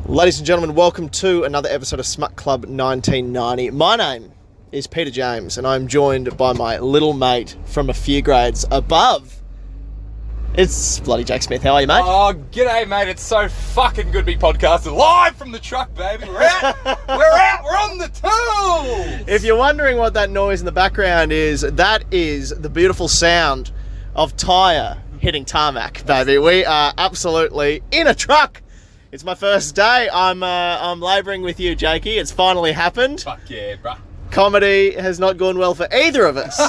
Ladies and gentlemen, welcome to another episode of Smut Club 1990. My name is Peter James, and I'm joined by my little mate from a few grades above. It's bloody Jake Smith. How are you, mate? Oh, g'day, mate. It's so fucking good to be podcasting live from the truck, baby. We're out. We're on the tools. If you're wondering what that noise in the background is, that is the beautiful sound of tyre hitting tarmac, baby. We are absolutely in a truck. It's my first day. I'm labouring with you, Jakey. It's finally happened. Fuck yeah, bruh. Comedy has not gone well for either of us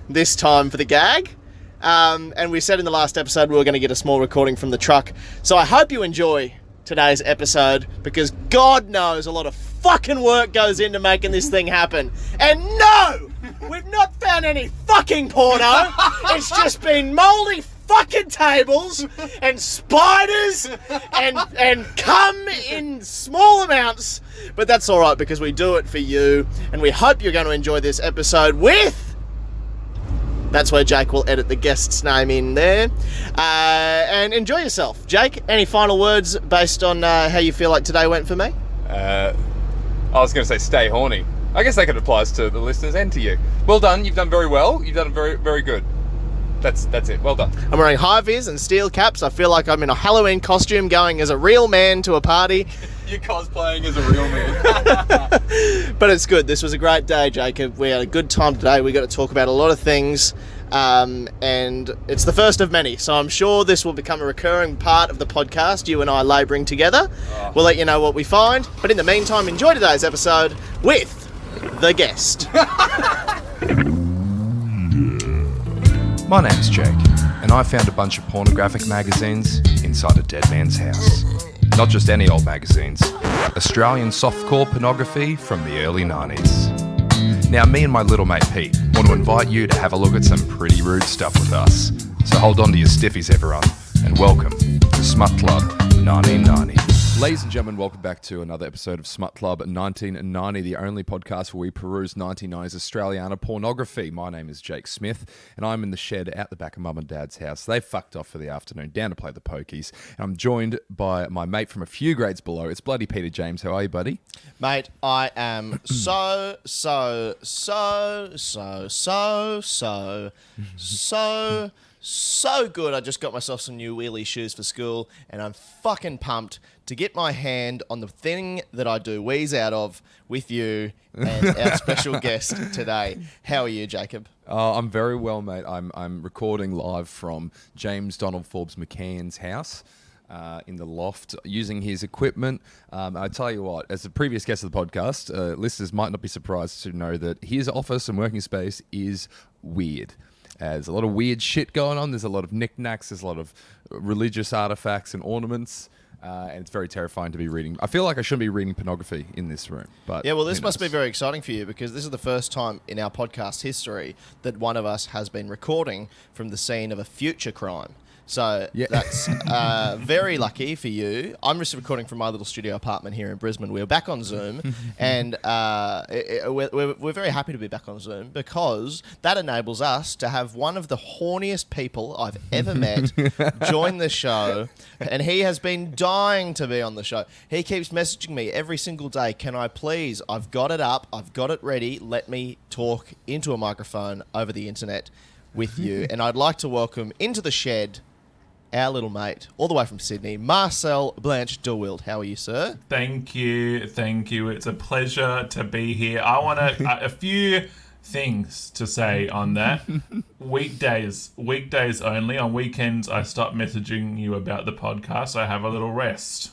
this time for the gag. And we said in the last episode we were going to get a small recording from the truck. So I hope you enjoy today's episode, because God knows a lot of fucking work goes into making this thing happen. And no, we've not found any fucking porno. It's just been mouldy fucking tables and spiders and cum in small amounts. But that's all right, because we do it for you, and we hope you're going to enjoy this episode with... That's where Jake will edit the guest's name in there. And enjoy yourself. Jake, any final words based on how you feel like today went for me? I was going to say stay horny. I guess that could apply to the listeners and to you. Well done. You've done very well. You've done very, very good. That's it. Well done. I'm wearing high-vis and steel caps. I feel like I'm in a Halloween costume going as a real man to a party. You're cosplaying as a real man. But it's good. This was a great day, Jacob. We had a good time today. We got to talk about a lot of things. And it's the first of many. So I'm sure this will become a recurring part of the podcast, you and I labouring together. Oh. We'll let you know what we find. But in the meantime, enjoy today's episode with the guest. My name's Jake, and I found a bunch of pornographic magazines inside a dead man's house. Not just any old magazines, Australian softcore pornography from the early 90s. Now, me and my little mate Pete want to invite you to have a look at some pretty rude stuff with us. So hold on to your stiffies, everyone, and welcome to Smut Club 1990. Ladies and gentlemen, welcome back to another episode of Smut Club 1990, the only podcast where we peruse 1990s Australiana pornography. My name is Jake Smith, and I'm in the shed out the back of Mum and Dad's house. They fucked off for the afternoon, down to play the pokies. And I'm joined by my mate from a few grades below. It's bloody Peter James. How are you, buddy? Mate, I am so good. I just got myself some new wheelie shoes for school, and I'm fucking pumped to get my hand on the thing that I do wheeze out of with you and our special guest today. How are you, Jacob? I'm very well, mate. I'm recording live from James Donald Forbes McCann's house in the loft using his equipment. I tell you what, as a previous guest of the podcast, listeners might not be surprised to know that his office and working space is weird. There's a lot of weird shit going on. There's a lot of knickknacks. There's a lot of religious artifacts and ornaments. And it's very terrifying to be reading. I feel like I shouldn't be reading pornography in this room. But yeah, well, this must be very exciting for you, because this is the first time in our podcast history that one of us has been recording from the scene of a future crime. So yeah. That's very lucky for you. I'm just recording from my little studio apartment here in Brisbane. We're back on Zoom, and we're very happy to be back on Zoom, because that enables us to have one of the horniest people I've ever met join the show, and he has been dying to be on the show. He keeps messaging me every single day, can I please, I've got it up, I've got it ready, let me talk into a microphone over the internet with you. And I'd like to welcome into the shed our little mate, all the way from Sydney, Marcel Blanch de Wilt. How are you, sir? Thank you. It's a pleasure to be here. I want a few things to say on that. Weekdays only. On weekends, I stop messaging you about the podcast. I have a little rest.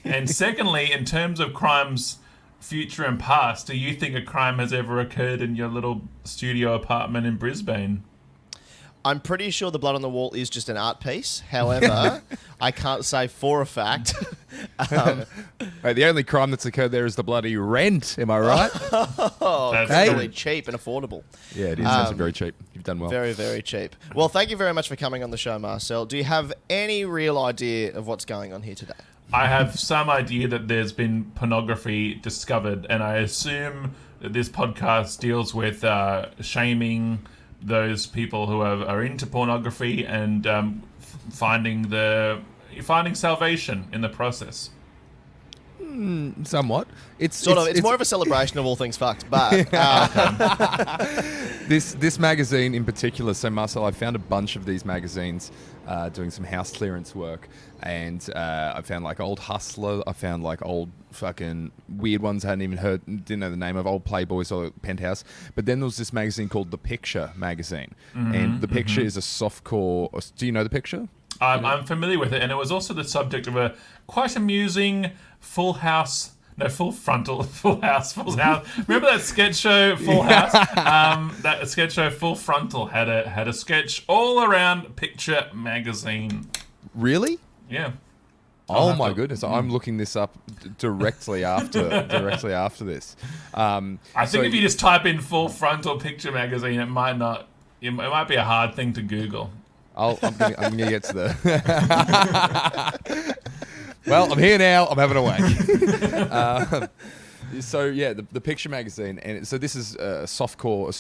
And secondly, in terms of crimes, future and past, do you think a crime has ever occurred in your little studio apartment in Brisbane? I'm pretty sure the blood on the wall is just an art piece. However, I can't say for a fact. Hey, the only crime that's occurred there is the bloody rent. Am I right? That's really cheap and affordable. Yeah, it is. That's very cheap. You've done well. Very, very cheap. Well, thank you very much for coming on the show, Marcel. Do you have any real idea of what's going on here today? I have some idea that there's been pornography discovered, and I assume that this podcast deals with shaming those people who are into pornography and finding salvation in the process. Somewhat. It's more of a celebration of all things fucked, but this magazine in particular. So Marcel, I found a bunch of these magazines doing some house clearance work, and I found like old Hustler. I found like old fucking weird ones I hadn't even heard, didn't know the name of, old Playboys or Penthouse. But then there was this magazine called The Picture magazine, and The Picture is a softcore. Do you know The Picture? I'm familiar with it, and it was also the subject of a quite amusing Full House. Remember that sketch show Full House? That sketch show Full Frontal had a sketch all around Picture magazine. Really? Yeah. Oh my goodness! I'm looking this up directly after this. I think if you just type in Full Frontal Picture magazine, it might be a hard thing to Google. I'm gonna get to the. Well, I'm here now. I'm having a wank. So yeah, the Picture magazine, and so this is a softcore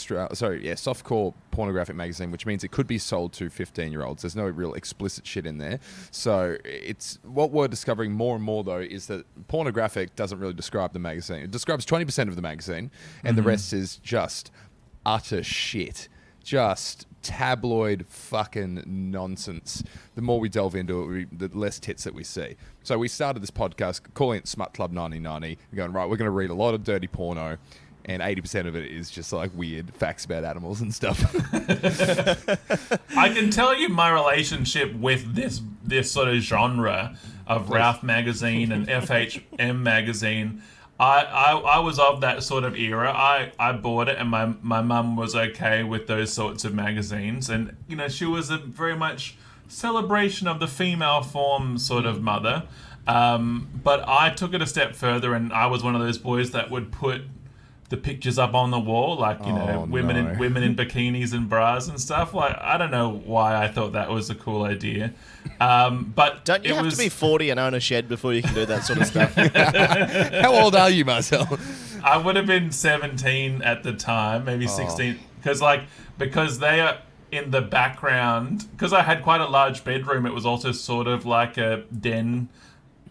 pornographic magazine, which means it could be sold to 15-year-olds. There's no real explicit shit in there. So it's what we're discovering more and more though is that pornographic doesn't really describe the magazine. It describes 20% of the magazine, and the rest is just utter shit. Just tabloid fucking nonsense. The more we delve into it, the less tits that we see. So we started this podcast calling it Smut Club 1990. We're going, right, we're going to read a lot of dirty porno, and 80% of it is just like weird facts about animals and stuff. I can tell you my relationship with this sort of genre of Ralph magazine and FHM magazine. I was of that sort of era. I bought it, and my mum was okay with those sorts of magazines, and she was a very much celebration of the female form sort of mother. But I took it a step further, and I was one of those boys that would put the pictures up on the wall, like women in bikinis and bras and stuff. Like, I don't know why I thought that was a cool idea. But don't you have to be 40 and own a shed before you can do that sort of stuff? How old are you, Marcel? I would have been 17 at the time, maybe 16, because they are in the background. Because I had quite a large bedroom, it was also sort of like a den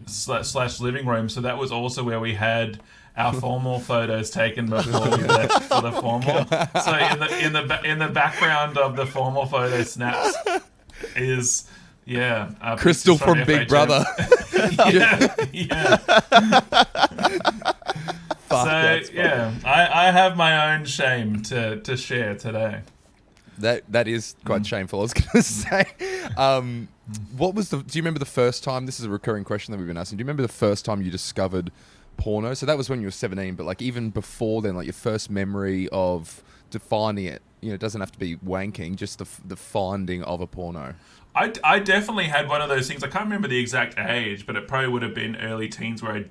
/ living room. So that was also where we had our formal photos taken before we left for the formal. So in the background of the formal photo snaps is Crystal from Big Brother. yeah. So yeah, I have my own shame to share today. That is quite shameful. I was going to say, what was do you remember the first time? This is a recurring question that we've been asking. Do you remember the first time you discovered porno? So that was when you were 17, but like even before then, like your first memory of defining it. It doesn't have to be wanking, just the finding of a porno. I definitely had one of those things. I can't remember the exact age, but it probably would have been early teens where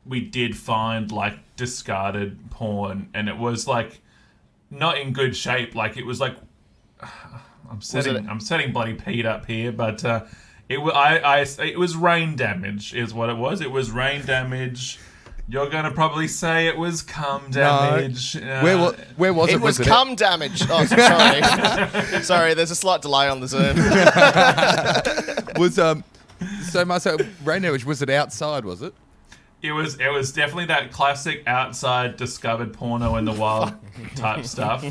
we did find like discarded porn, and it was like not in good shape. Like it was like I'm setting bloody Pete up here, but it was rain damage is what it was. It was rain damage. You're going to probably say it was cum damage. No. Where was it? It was cum damage. Oh, sorry. Sorry, there's a slight delay on the Zoom. So Marcel, rain damage, was it outside, was it? It was definitely that classic outside discovered porno in the wild type stuff.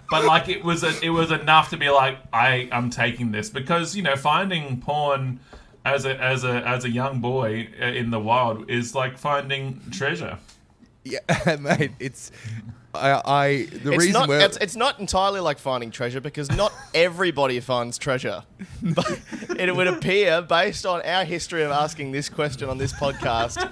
But like it was enough to be like, I'm taking this, because finding porn as a young boy in the wild is like finding treasure. Yeah, mate, it's it's not entirely like finding treasure, because not everybody finds treasure. But it would appear, based on our history of asking this question on this podcast,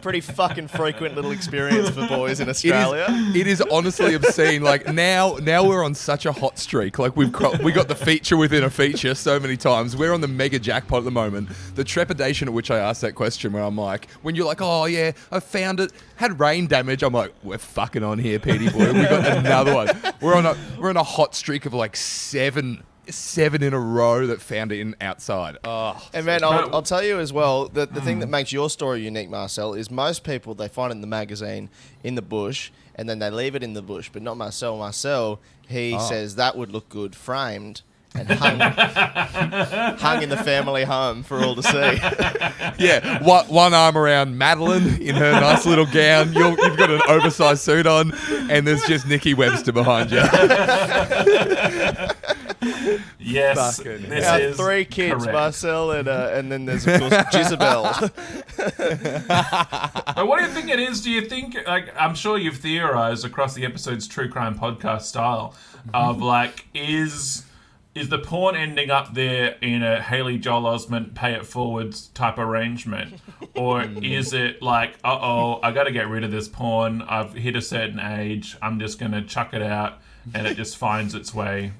pretty fucking frequent little experience for boys in Australia. It is honestly obscene. Like now we're on such a hot streak. Like we got the feature within a feature so many times. We're on the mega jackpot at the moment. The trepidation at which I asked that question, where I'm like, when you're like, oh yeah, I found it, had rain damage. I'm like, we're fucking on here, Petey boy. We got another one. We're on a hot streak of like seven in a row that found it in outside. Oh, and man, I'll tell you as well that the thing that makes your story unique, Marcel, is most people, they find it in the magazine in the bush, and then they leave it in the bush, but not Marcel. Marcel, he says that would look good framed, and hung in the family home for all to see. Yeah, one arm around Madeline in her nice little gown. You've got an oversized suit on, and there's just Nikki Webster behind you. Yes, Fucking this Our is 3 kids, correct. Marcel, and then there's, of course, Jezebel. But what do you think it is? Do you think, like, I'm sure you've theorized across the episode's true crime podcast style of, like, is the porn ending up there in a Haley Joel Osment pay it forwards type arrangement? Or is it like, I got to get rid of this porn. I've hit a certain age. I'm just going to chuck it out, and it just finds its way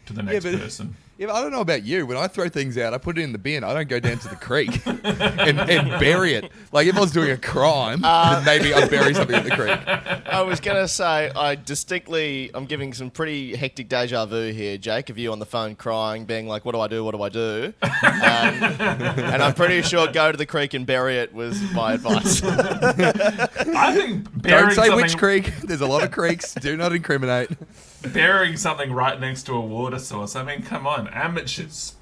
to the next person. Yeah, but I don't know about you. When I throw things out, I put it in the bin. I don't go down to the creek and bury it. Like, if I was doing a crime, then maybe I'd bury something in the creek. I was going to say, I'm giving some pretty hectic deja vu here, Jake, of you on the phone crying, being like, what do I do? What do I do? And I'm pretty sure go to the creek and bury it was my advice. I think burying Don't say something, which creek. There's a lot of creeks. Do not incriminate. burying something right next to a water source. I mean, come on, amateurs.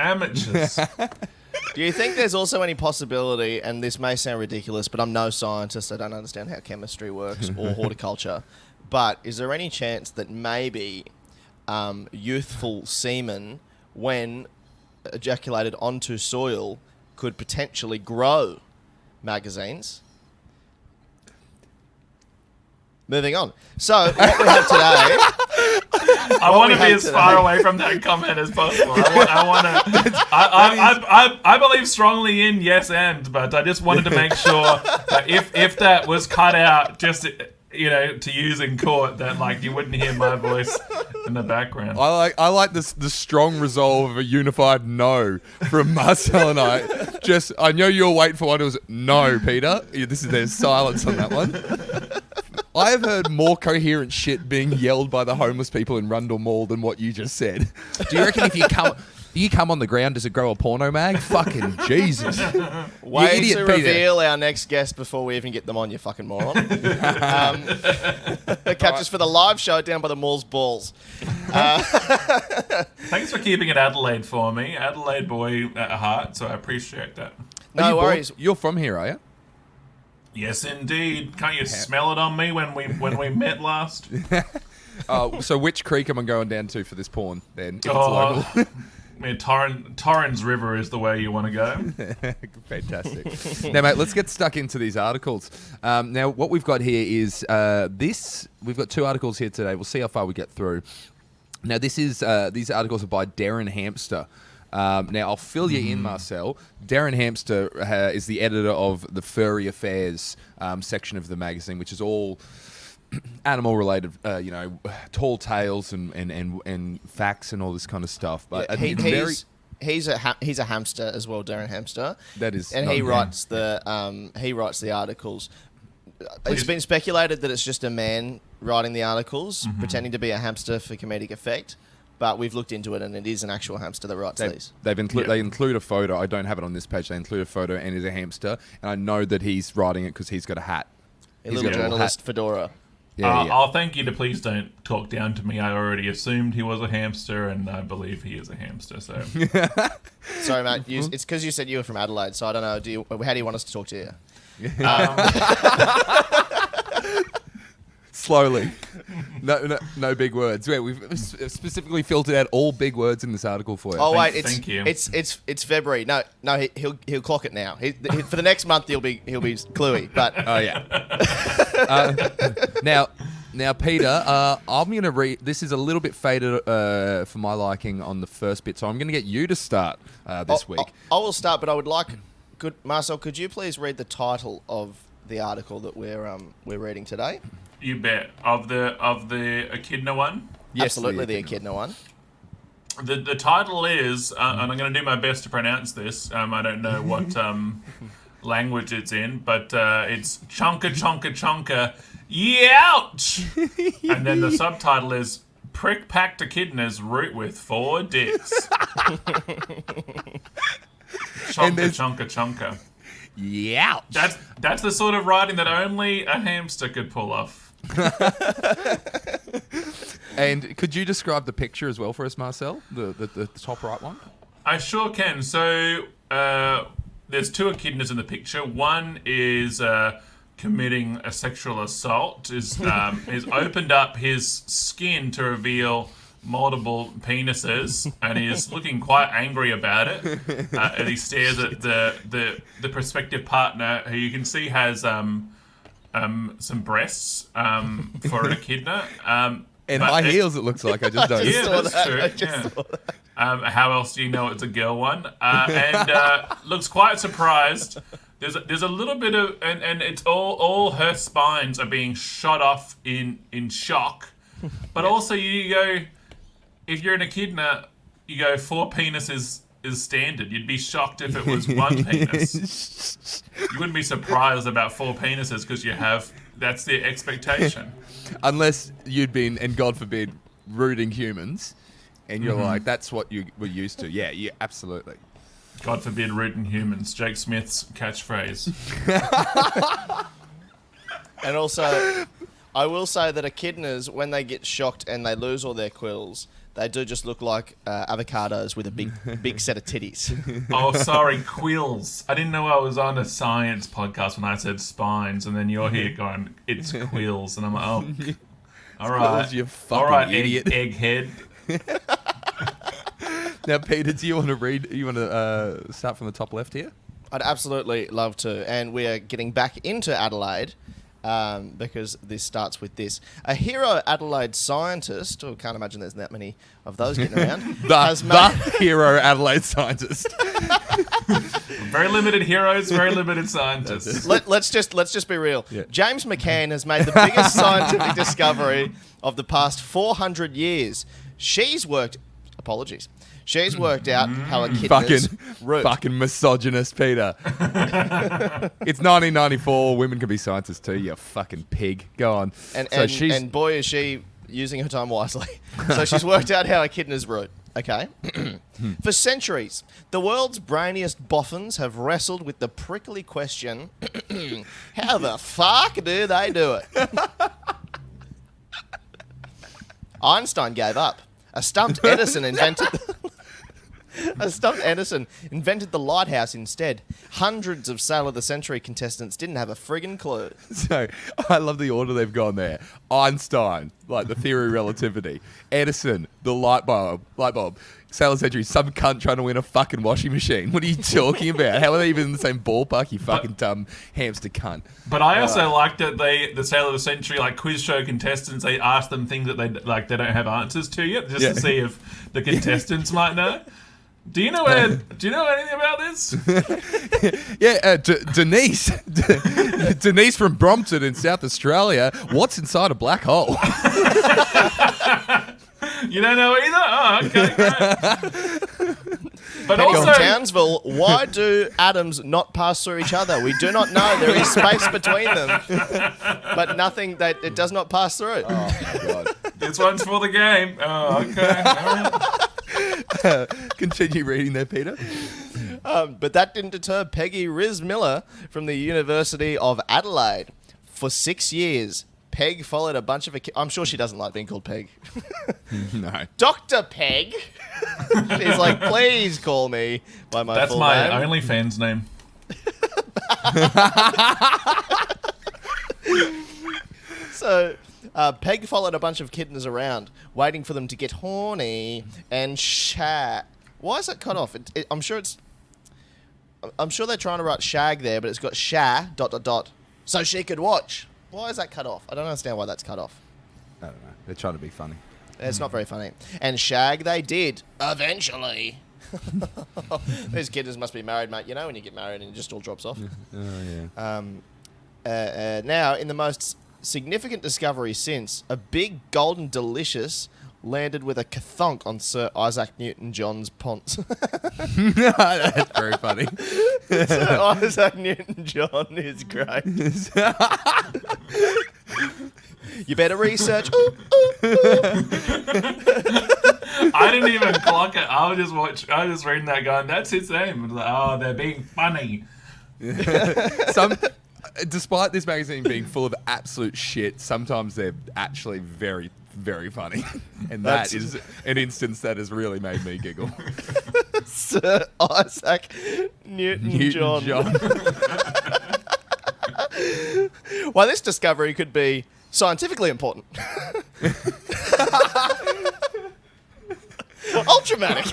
Do you think there's also any possibility, and this may sound ridiculous, but I'm no scientist, I don't understand how chemistry works or horticulture, but is there any chance that maybe youthful semen, when ejaculated onto soil, could potentially grow magazines? Moving on. So, what we have today... I want to be as far away from that comment as possible. I believe strongly in yes and, but I just wanted to make sure that if that was cut out, just to use in court, that like you wouldn't hear my voice in the background. I like the strong resolve of a unified no from Marcel and I. I know you're waiting for one. It was no, Peter. There's silence on that one. I have heard more coherent shit being yelled by the homeless people in Rundle Mall than what you just said. Do you reckon if you come on the ground, does it grow a porno mag? Fucking Jesus. Way idiot, to Peter. reveal our next guest before we even get them on, you fucking moron. Catch us for the live show down by the mall's balls. Thanks for keeping it Adelaide for me. Adelaide boy at heart, so I appreciate that. No worries. You're from here, are you? Yes, indeed. Can't you smell it on me when we met last? So which creek am I going down to for this porn, then, if it's local? I mean, Torrens River is the way you want to go. Fantastic. Now, mate, let's get stuck into these articles. Now, what we've got here is we've got 2 articles here today. We'll see how far we get through. Now, these articles are by Derryn Hamster. Now, I'll fill you in, Marcel. Derryn Hamster is the editor of the Furry Affairs section of the magazine, which is all animal-related, tall tales and facts and all this kind of stuff. But he's a hamster as well, Derryn Hamster. That is, and he writes the articles. It's been speculated that it's just a man writing the articles, pretending to be a hamster for comedic effect. But we've looked into it, and it is an actual hamster that writes these. They include a photo. I don't have it on this page. They include a photo, and it's a hamster. And I know that he's writing it because he's got a hat. A little journalist fedora. Yeah. I'll thank you to please don't talk down to me. I already assumed he was a hamster, and I believe he is a hamster. So, sorry, mate. It's because you said you were from Adelaide, so I don't know. How do you want us to talk to you? Slowly. No big words. Yeah, we've specifically filtered out all big words in this article for you. Oh wait, thank you. It's February. No, he'll clock it now. For the next month he'll be cluey. But oh yeah. Now, Peter, I'm going to read. This is a little bit faded for my liking on the first bit, so I'm going to get you to start this week. I will start, but I would like, Marcel, could you please read the title of the article that we're reading today? You bet. Of the echidna one? Yes, absolutely, the echidna one. The title is, and I'm going to do my best to pronounce this. I don't know what language it's in, but it's Chonka, Chonka, Chonka, YEOWCH! And then the subtitle is Prick-packed echidnas root with 4 dicks. Chonka, Chonka, Chonka. YEOWCH! That's the sort of writing that only a hamster could pull off. And could you describe the picture as well for us, Marcel? The top right one? I sure can. So there's 2 echidnas in the picture. One is committing a sexual assault. Is opened up his skin to reveal multiple penises, and he's looking quite angry about it. And he stares at the prospective partner, who you can see has some breasts for an echidna. And high heels, it looks like. I just don't. Yeah, that's true. How else do you know it's a girl one? And looks quite surprised. There's a little bit of, and it's all her spines are being shot off in shock. But also you go, if you're an echidna, you go 4 penises is standard. You'd be shocked if it was 1 penis. You wouldn't be surprised about 4 penises because that's the expectation. Unless you'd been, and God forbid, rooting humans, and you're like, that's what you were used to. Yeah, absolutely. God forbid, rooting humans. Jake Smith's catchphrase. And also, I will say that echidnas, when they get shocked and they lose all their quills, they do just look like avocados with a big set of titties. Oh, sorry, quills. I didn't know I was on a science podcast when I said spines, and then you're here going, it's quills, and I'm like, oh, all right, Quills, you fucking idiot. Egghead. Now, Peter, do you want to read? You want to start from the top left here? I'd absolutely love to. And we are getting back into Adelaide because this starts with this. A hero Adelaide scientist, oh, can't imagine there's that many of those getting around. the hero Adelaide scientist. Very limited heroes, very limited scientists. Let's just be real. Yeah. James McCann has made the biggest scientific discovery of the past 400 years. She's worked out how echidnas root. Fucking misogynist, Peter. It's 1994. Women can be scientists too, you fucking pig. Go on. And boy, is she using her time wisely. So she's worked out how echidnas root. Okay. For centuries, the world's brainiest boffins have wrestled with the prickly question, how the fuck do they do it? Einstein gave up. A stumped Edison invented the lighthouse instead. Hundreds of Sale of the Century contestants didn't have a friggin' clue. So, I love the order they've gone there. Einstein, like the theory of relativity. Edison, the light bulb. Sale of the Century, some cunt trying to win a fucking washing machine. What are you talking about? How are they even in the same ballpark, you fucking dumb hamster cunt? But I also like that the Sale of the Century, like quiz show contestants, they ask them things that they don't have answers to yet, just to see if the contestants might know. Do you know anything about this? Yeah, Denise. Denise from Brompton in South Australia. What's inside a black hole? You don't know either? Oh, okay, great. But Peggy also, Townsville, why do atoms not pass through each other? We do not know. There is space between them, but nothing that it does not pass through. Oh, my God. This one's for the game. Oh, okay. All right. Continue reading there, Peter. But that didn't deter Peggy Rismiller from the University of Adelaide. For 6 years, Peg followed a bunch of... I'm sure she doesn't like being called Peg. No. Dr. Peg. She's like, please call me by my That's full my name. OnlyFans name. So, Peg followed a bunch of kittens around, waiting for them to get horny and shag. Why is it cut off? I'm sure they're trying to write shag there, but it's got sha ... so she could watch. Why is that cut off? I don't understand why that's cut off. I don't know. They're trying to be funny. It's not very funny. And shag they did, eventually. These kittens must be married, mate. You know when you get married and it just all drops off. Oh, yeah. Now, in the most significant discovery since, a big golden delicious landed with a kathonk on Sir Isaac Newton-John's ponce. That's very funny. Sir Isaac Newton-John is great. You better research. I didn't even clock it. I was just reading that going, that's his name. I was like, oh, they're being funny. Despite this magazine being full of absolute shit, sometimes they're actually very, very funny. And that is an instance that has really made me giggle. Sir Isaac Newton John. Well, this discovery could be scientifically important. Ultramatic.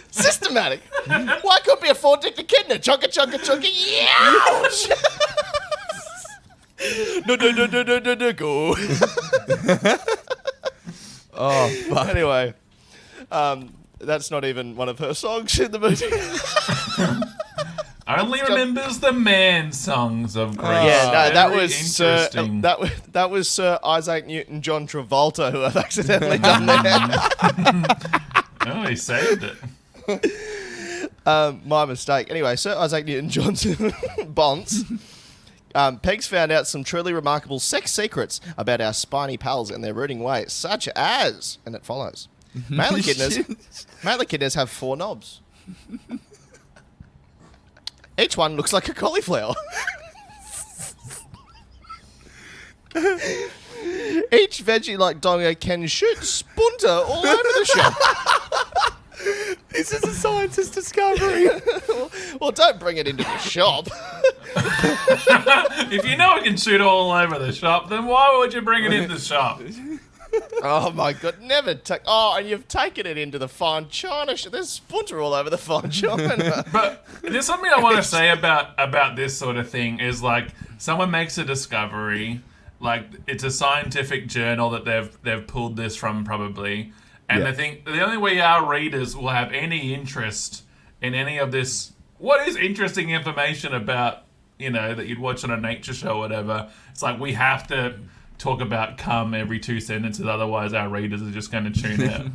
Systematic. Why couldn't be a 4-dicked echidna? Chonka, chonka, chonka. YEOWCH! No, go. Oh, fuck. Anyway, that's not even one of her songs in the movie. Only remembers the man songs of Greece. Yeah, no, that Very was Sir, interesting. that was Sir Isaac Newton John Travolta who have accidentally done that. Oh, he saved it. My mistake. Anyway, Sir Isaac Newton Johnson Bonds. Peg's found out some truly remarkable sex secrets about our spiny pals and their rooting ways, such as, and it follows, male echidnas have 4 knobs. Each one looks like a cauliflower. Each veggie-like dongo can shoot spoonta all over the shop. This is a scientist discovery. Well, don't bring it into the shop. If you know it can shoot all over the shop, then why would you bring it in the shop? Oh my god, never take. Oh, and you've taken it into the fine china. There's spoonta all over the fine china. But there's something I want to say about this sort of thing is like someone makes a discovery, like it's a scientific journal that they've pulled this from probably, and I think the only way our readers will have any interest in any of this, what is interesting information about, you know, that you'd watch on a nature show or whatever, it's like we have to talk about cum every 2 sentences, otherwise our readers are just going to tune out.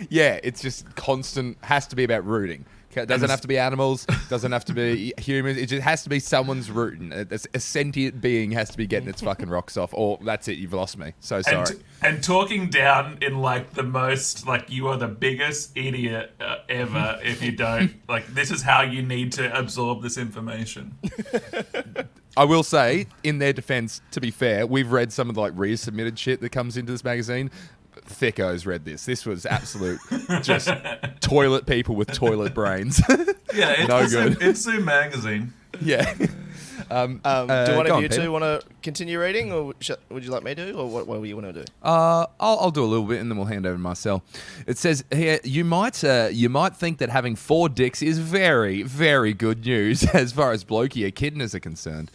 Yeah, it's just constant, has to be about rooting. It doesn't have to be animals, doesn't have to be humans, it just has to be someone's rooting. A sentient being has to be getting its fucking rocks off, or that's it, you've lost me. So sorry. And talking down in like the most, like you are the biggest idiot ever if you don't, like this is how you need to absorb this information. I will say, in their defense, to be fair, we've read some of the like re-submitted shit that comes into this magazine. Thickos read this. This was absolute, just toilet people with toilet brains. Yeah, it's no good. It's Zoo magazine. Yeah. Do one of you Peter. two want to continue reading, or would you like me to, or what do you want to do? I'll do a little bit, and then we'll hand over to Marcel. It says here, you might think that having 4 dicks is very, very good news as far as blokey echidnas are concerned.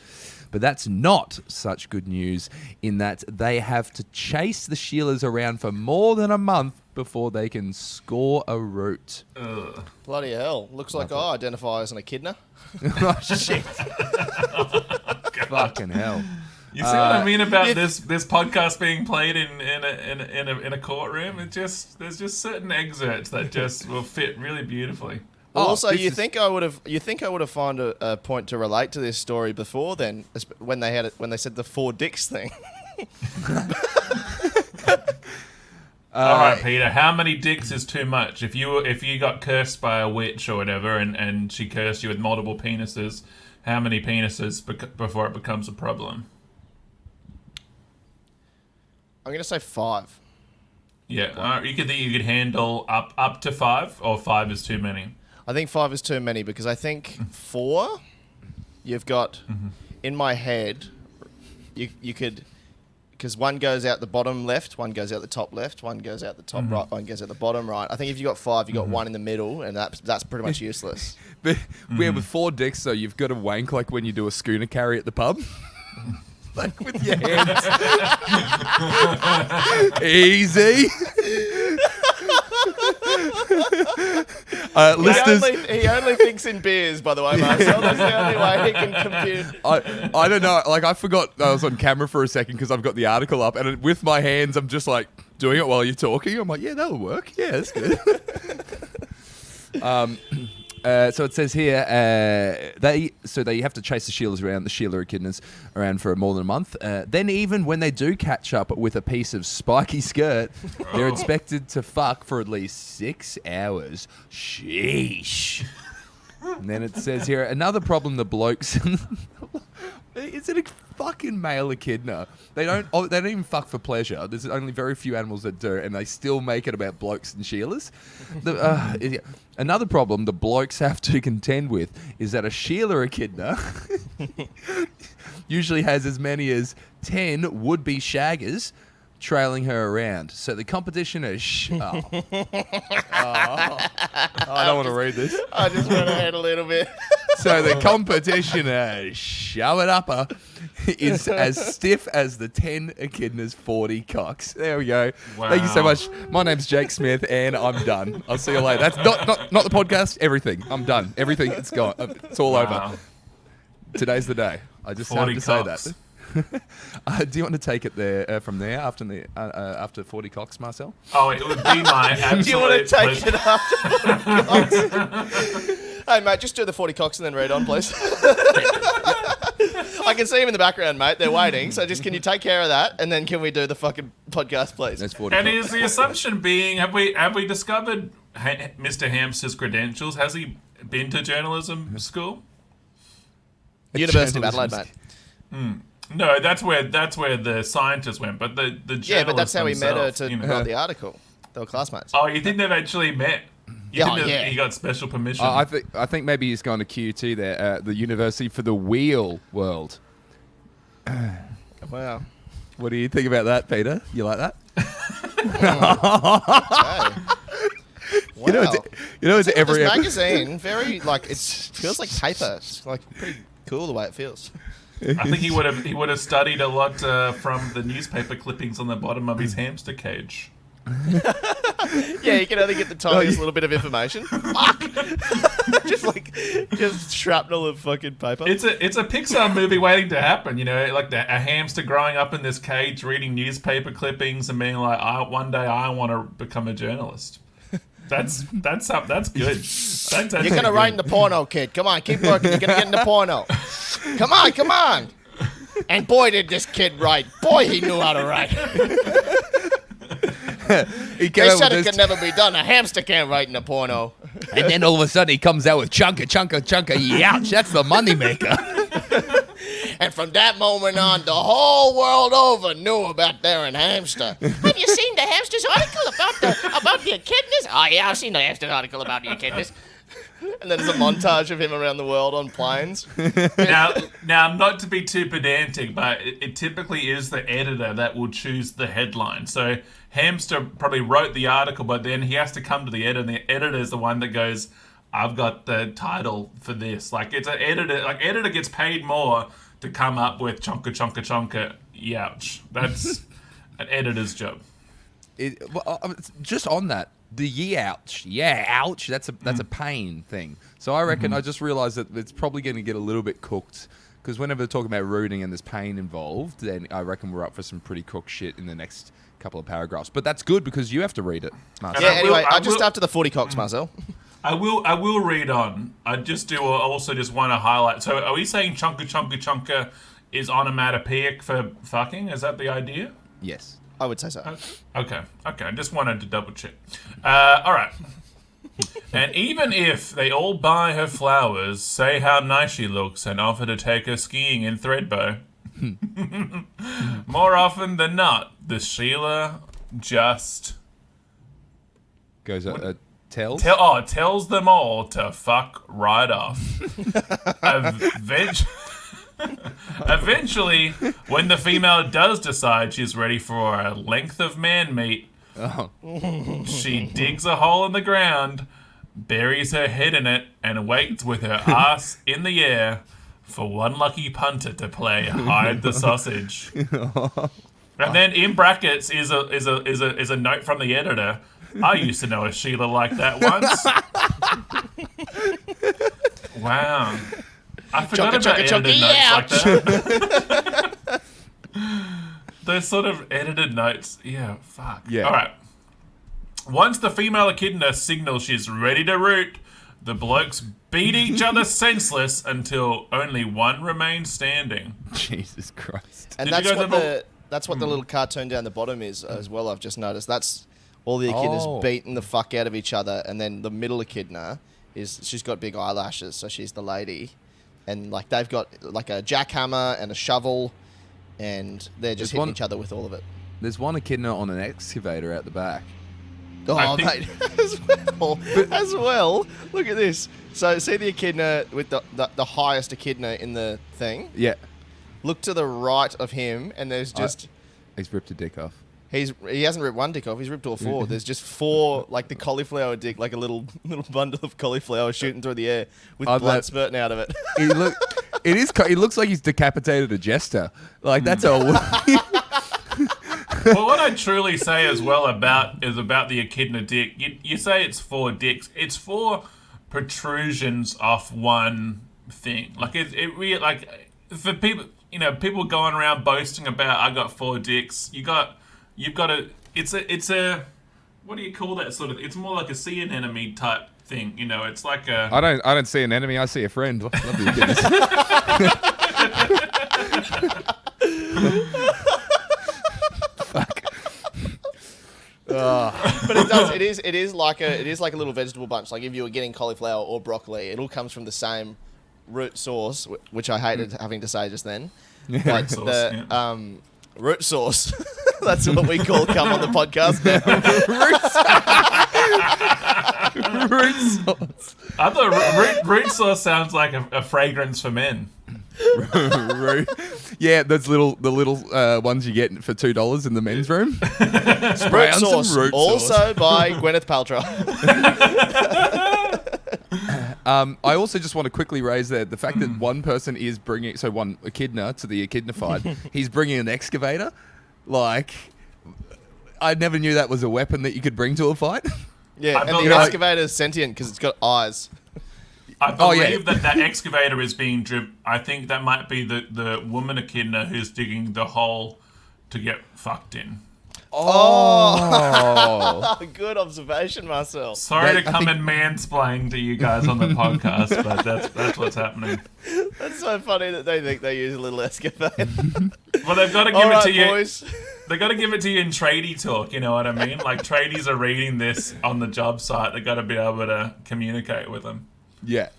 But that's not such good news in that they have to chase the Sheilas around for more than a month before they can score a root. Ugh. Bloody hell. Looks like I identify as an echidna. Oh, shit. Fucking hell. You see what I mean about this podcast being played in a courtroom? There's just certain excerpts that just will fit really beautifully. Well, also, you think I would have found a point to relate to this story before then, when they said the 4 dicks thing. All right, Peter. How many dicks is too much? If you got cursed by a witch or whatever, and she cursed you with multiple penises, how many penises before it becomes a problem? I'm gonna say 5. Yeah, you could handle up to 5, or 5 is too many. I think 5 is too many because I think 4, you've got in my head, you could, because one goes out the bottom left, one goes out the top left, one goes out the top right, one goes out the bottom right. I think if you got 5, you got one in the middle, and that's pretty much useless. But with 4 dicks, though, you've got to wank like when you do a schooner carry at the pub. Like with your hands. Easy. Listeners, he only thinks in beers, by the way, Marcel. That's the only way he can compute. I don't know. Like, I forgot I was on camera for a second because I've got the article up, and with my hands, I'm just like doing it while you're talking. I'm like, yeah, that'll work. Yeah, that's good. So it says here, they have to chase the Sheilas around, the Sheila echidnas around for more than a month. Then even when they do catch up with a piece of spiky skirt, they're expected to fuck for at least 6 hours. Sheesh. And then it says here, another problem the blokes... Is it a fucking male echidna. They don't even fuck for pleasure. There's only very few animals that do, and they still make it about blokes and Sheilas. Another problem the blokes have to contend with is that a Sheila echidna usually has as many as 10 would-be shaggers trailing her around. So the competition is... I don't want to read this. I just went ahead a little bit. So the competition is shove it upper is as stiff as the 10 echidnas 40 cocks. There we go. Wow. Thank you so much. My name's Jake Smith, and I'm done. I'll see you later. That's not the podcast. Everything. I'm done. Everything. It's gone. It's all over. Today's the day. I just had to say that. Do you want to take it there from there after 40 cocks, Marcel? Oh, it would be my absolute Do you want to take pleasure. it after 40 cocks? Hey, mate, just do the 40 cocks and then read on, please. I can see him in the background, mate. They're waiting. So just can you take care of that, and then can we do the fucking podcast, please? That's 40 And cocks. is the assumption being, have we discovered Mr. Hamster's credentials? Has he been to journalism school? University of Adelaide, mate. No, that's where the scientists went, but the journalists Yeah, but that's how we met her themselves, to write the article. They were classmates. Oh, you think they've actually met? You think that he got special permission? I think maybe he's gone to QT there at the University for the Wheel World. Wow. What do you think about that, Peter? You like that? Wow. It's every this episode. magazine, very it feels like paper. It's like pretty cool the way it feels. I think he would have studied a lot from the newspaper clippings on the bottom of his hamster cage. Yeah, you can only get the tiniest little bit of information. Fuck! just shrapnel of fucking paper. It's a Pixar movie waiting to happen. You know, like a hamster growing up in this cage, reading newspaper clippings, and being like, one day I want to become a journalist. That's good. That's You're gonna write in the porno, kid. Come on, keep working. You're gonna get in the porno. Come on. And boy, did this kid write. Boy, he knew how to write. They said it could never be done. A hamster can't write in a porno. And then all of a sudden he comes out with Chonka, YEOWCH. That's the moneymaker. And from that moment on, the whole world over knew about Derryn Hamster. Have you seen the hamster's article about the echidnas? Oh yeah, I've seen the hamster's article about the echidnas. And then there's a montage of him around the world on planes. Now, not to be too pedantic, but it typically is the editor that will choose the headline. So Hamster probably wrote the article, but then he has to come to the editor, and the editor is the one that goes, I've got the title for this. It's an editor. Editor gets paid more to come up with Chonka, YEOWCH. That's an editor's job. Just on that, the YEOWCH, that's a pain thing. So I reckon I just realised that it's probably going to get a little bit cooked, because whenever they're talking about rooting and there's pain involved, then I reckon we're up for some pretty cooked shit in the next couple of paragraphs. But that's good because you have to read it, Marcel. Yeah, anyway, I just after the 40 cocks, Marcel. I will read on. I just also want to highlight. So are we saying Chonka is onomatopoeic for fucking? Is that the idea? Yes. I would say so. Okay. I just wanted to double check. All right. And even if they all buy her flowers, say how nice she looks, and offer to take her skiing in Threadbow, more often than not, the Sheila just Goes tells? tells them all to fuck right off. Eventually, when the female does decide she's ready for a length of man meat, she digs a hole in the ground, buries her head in it, and waits with her ass in the air for one lucky punter to play hide the sausage. And then in brackets is a note from the editor. I used to know a Sheila like that once. Wow. I forgot about edited notes like that. Those sort of edited notes. Yeah, fuck. Yeah. All right. Once the female echidna signals she's ready to root, the blokes beat each other senseless until only one remains standing. Jesus Christ. And Did you that's what the little cartoon down the bottom is as well. I've just noticed that's all the echidnas beating the fuck out of each other, and then the middle echidna she's got big eyelashes, so she's the lady, and they've got a jackhammer and a shovel, and they're just There's hitting each other with all of it. There's one echidna on an excavator out the back. Oh, mate, as well. Look at this. So, see the echidna with the highest echidna in the thing? Yeah. Look to the right of him, and there's just... He's ripped a dick off. He hasn't ripped one dick off, he's ripped all four. There's just four, like the cauliflower dick, like a little bundle of cauliflower shooting through the air with blood spurting out of it. It looks like he's decapitated a jester. Like, that's a... Well, what I truly say as well about the echidna dick. You say it's 4 dicks. It's 4 protrusions off one thing. Like it really, like, for people, people going around boasting about I got 4 dicks. You've got a. It's a. What do you call that sort of? It's more like a see an enemy type thing. It's like a. I don't see an enemy. I see a friend. Love the echidnas. But it does. It is like a little vegetable bunch. Like if you were getting cauliflower or broccoli, it all comes from the same root source, which I hated having to say just then. But root sauce. That's what we call come on the podcast now. Root sauce. I thought root sauce sounds like a fragrance for men. Yeah, those the little ones you get for $2 in the men's room. Root sauce, also by Gwyneth Paltrow. I also just want to quickly raise the fact that one person is bringing one echidna to the echidna fight. He's bringing an excavator. Like, I never knew that was a weapon that you could bring to a fight. Yeah, and the excavator is sentient because it's got eyes. I believe that excavator is being driven. I think that might be the woman echidna who's digging the hole to get fucked in. Oh, good observation, Marcel. Sorry to come and mansplain to you guys on the podcast, but that's what's happening. That's so funny that they think they use a little excavator. Well, they've got to give it to you. Boys. They got to give it to you in tradie talk. You know what I mean? Like tradies are reading this on the job site. They got to be able to communicate with them. Yeah.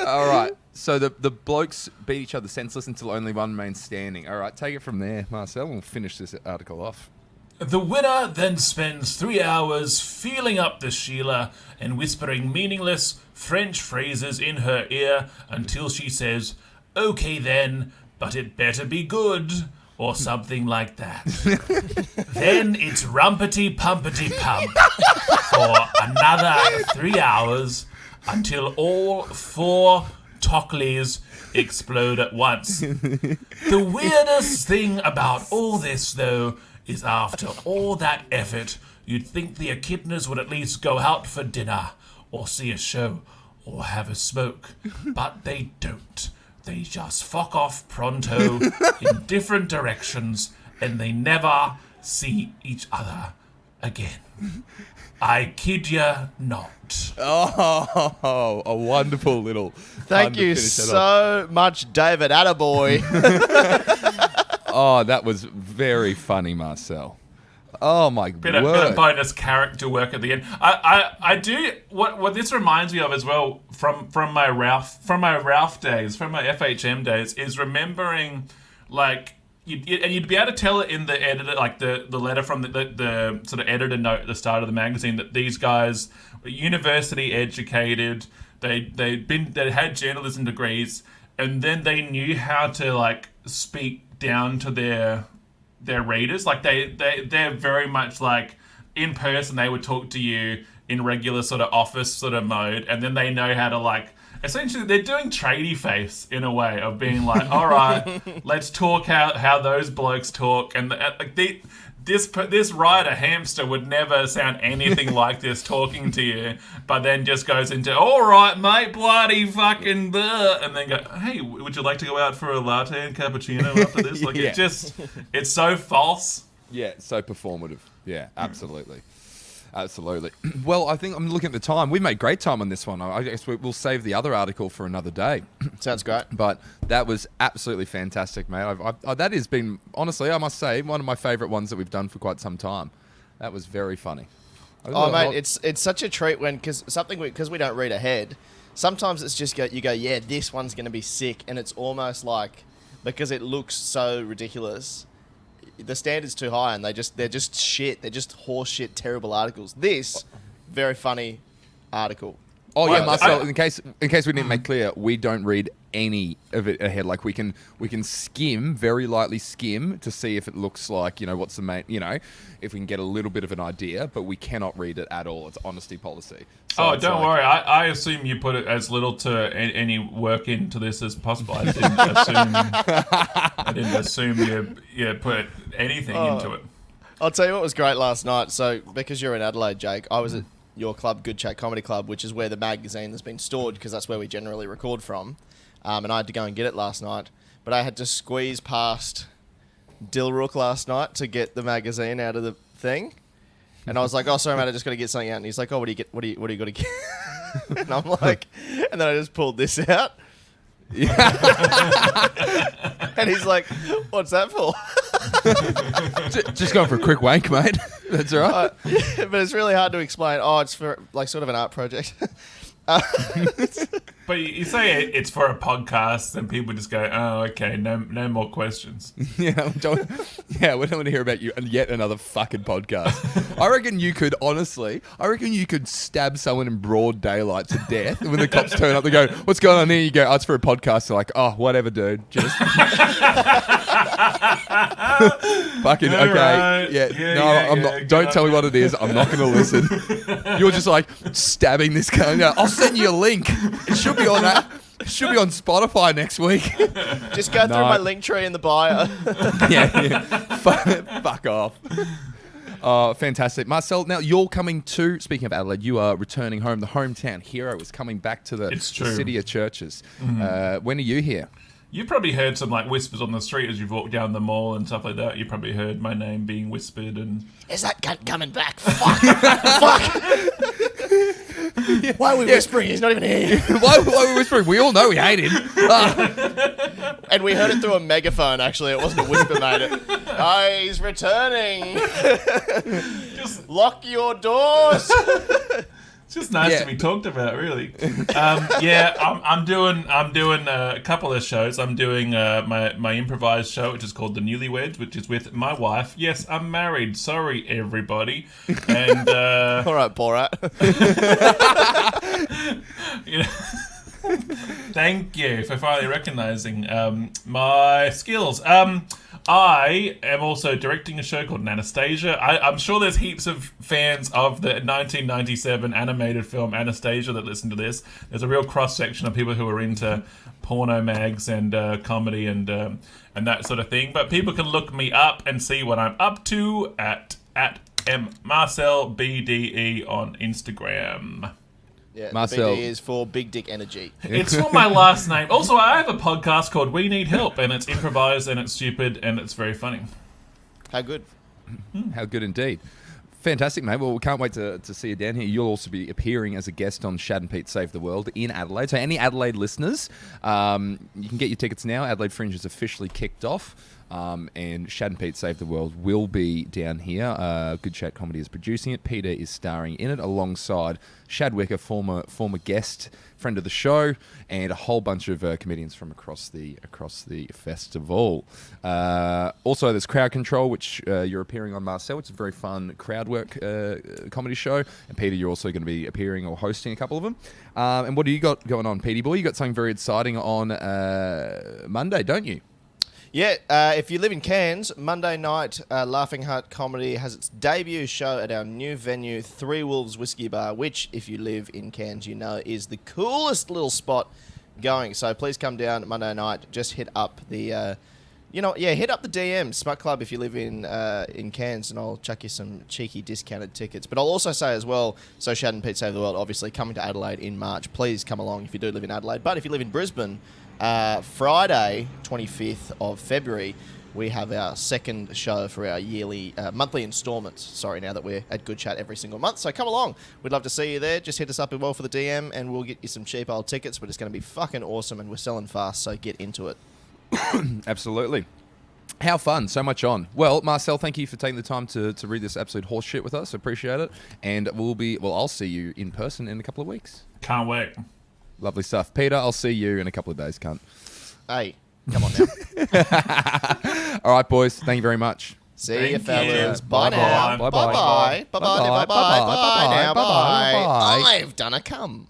All right. So the blokes beat each other senseless until only one remains standing. All right, take it from there, Marcel. We'll finish this article off. The winner then spends 3 hours feeling up the Sheila and whispering meaningless French phrases in her ear until she says, "Okay then, but it better be good," or something like that. Then it's rumpety-pumpety-pump for another 3 hours until all 4 Tockleys explode at once. The weirdest thing about all this, though, is after all that effort, you'd think the echidnas would at least go out for dinner, or see a show, or have a smoke. But they don't. They just fuck off pronto in different directions, and they never see each other again. I kid you not. Oh, a wonderful little. Thank you so much, David Attaboy. Oh, that was very funny, Marcel. Oh my bit of bonus character work at the end. I do what this reminds me of as well from my Ralph days, from my FHM days, is remembering like. You'd be able to tell it in the editor, like the letter from the sort of editor note at the start of the magazine, that these guys were university educated, they had journalism degrees, and then they knew how to like speak down to their readers. Like they're very much like in person. They would talk to you in regular sort of office sort of mode, and then they know how to like. Essentially, they're doing tradie face in a way of being like, all right, let's talk how those blokes talk. And this writer, Hamster, would never sound anything like this talking to you, but then just goes into, all right, mate, bloody fucking blah, and then go, hey, would you like to go out for a latte and cappuccino after this? Like, Yeah. It's so false. Yeah, so performative. Yeah, absolutely. Absolutely. Well, I think I'm looking at the time. We made great time on this one. I guess we'll save the other article for another day. Sounds great. But that was absolutely fantastic, mate. That has been, honestly, I must say, one of my favourite ones that we've done for quite some time. That was very funny. Mate, it's such a treat when, because we don't read ahead, sometimes it's just you go, yeah, this one's going to be sick, and it's almost like because it looks so ridiculous. The standard's too high, and they're just shit. They're just horse shit, terrible articles. This very funny article. Oh yeah, Marcel. In case we didn't make clear, we don't read any of it ahead. Like we can skim, very lightly skim, to see if it looks like, what's the main, if we can get a little bit of an idea, but we cannot read it at all. It's honesty policy. So don't worry. I assume you put it as little to any work into this as possible. I didn't assume you put anything into it. I'll tell you what was great last night. So because you're in Adelaide, Jake, I was at your club, Good Chat Comedy Club, which is where the magazine has been stored, because that's where we generally record from. And I had to go and get it last night, but I had to squeeze past Dilrook last night to get the magazine out of the thing. And I was like, "Oh, sorry, mate, I just got to get something out." And he's like, "Oh, what do you get? What do you got to get?" And I'm like, and then I just pulled this out. And he's like, "What's that for?" Just going for a quick wank, mate. That's all right. Yeah, but it's really hard to explain. Oh, it's for like sort of an art project. But you say it's for a podcast, and people just go, "Oh, okay, no more questions." We don't want to hear about you and yet another fucking podcast. I reckon you could stab someone in broad daylight to death. And when the cops turn up, they go, "What's going on here?" You go, "Oh, it's for a podcast." They're like, "Oh, whatever, dude. Just fucking okay." Right. I'm not. Don't tell me what it is. I'm not going to listen. You're just like stabbing this guy. No, I'll send you a link. It should be on that. It should be on Spotify next week. Just go through my link tree in the bio. Fuck off. Fantastic. Marcel, now you're coming to, speaking of Adelaide, you are returning home. The hometown hero is coming back to the city of churches. Mm-hmm. When are you here? You've probably heard some whispers on the street as you've walked down the mall and stuff like that. You probably heard my name being whispered and... Is that cunt coming back? Fuck! Fuck! Why are we whispering? He's not even here. Why are we whispering? We all know we hate him. And we heard it through a megaphone, actually. It wasn't a whisper, mate. He's returning. Just lock your doors. It's just nice to be talked about, really. I'm doing a couple of shows. I'm doing my improvised show, which is called The Newlyweds, which is with my wife. Yes, I'm married. Sorry, everybody. And all right, Borat. Thank you for finally recognizing my skills. I am also directing a show called Anastasia. I'm sure there's heaps of fans of the 1997 animated film Anastasia that listen to this. There's a real cross-section of people who are into porno mags and comedy and that sort of thing. But people can look me up and see what I'm up to at Marcel BDE on Instagram. Yeah, Marcel. BD is for Big Dick Energy. It's for my last name. Also, I have a podcast called We Need Help, and it's improvised, and it's stupid, and it's very funny. How good. How good indeed. Fantastic, mate. Well, we can't wait to see you down here. You'll also be appearing as a guest on Shad and Pete Save the World in Adelaide. So any Adelaide listeners, you can get your tickets now. Adelaide Fringe is officially kicked off. And Shad and Pete Save the World will be down here. Good Chat Comedy is producing it. Peter is starring in it alongside Shad Wicker, former guest, friend of the show, and a whole bunch of comedians from across the festival. Also, there's Crowd Control, which you're appearing on, Marcel, which is a very fun crowd work comedy show. And Peter, you're also going to be appearing or hosting a couple of them. And what do you got going on, Petey boy? You got something very exciting on Monday, don't you? Yeah, if you live in Cairns, Monday night, Laughing Heart Comedy has its debut show at our new venue, Three Wolves Whiskey Bar, which, if you live in Cairns, you know is the coolest little spot going. So please come down Monday night. Just hit up the, hit up the DM, Smut Club, if you live in Cairns, and I'll chuck you some cheeky discounted tickets. But I'll also say as well, so Shad and Pete Save the World, obviously, coming to Adelaide in March. Please come along if you do live in Adelaide. But if you live in Brisbane, Friday, 25th of February, we have our second show for our yearly, monthly installments. Sorry, now that we're at Good Chat every single month. So come along. We'd love to see you there. Just hit us up as well for the DM and we'll get you some cheap old tickets. But it's going to be fucking awesome and we're selling fast, so get into it. Absolutely. How fun. So much on. Well, Marcel, thank you for taking the time to read this absolute horse shit with us. Appreciate it. And I'll see you in person in a couple of weeks. Can't wait. Lovely stuff. Peter, I'll see you in a couple of days, cunt. Hey, Come on now. All right, boys. Thank you very much. See you, Thank fellas. you. Bye now. Bye-bye. Bye-bye. Bye-bye. Bye-bye. Bye-bye. Bye-bye. Now, Bye-bye. bye. Bye-bye. I've done a cum.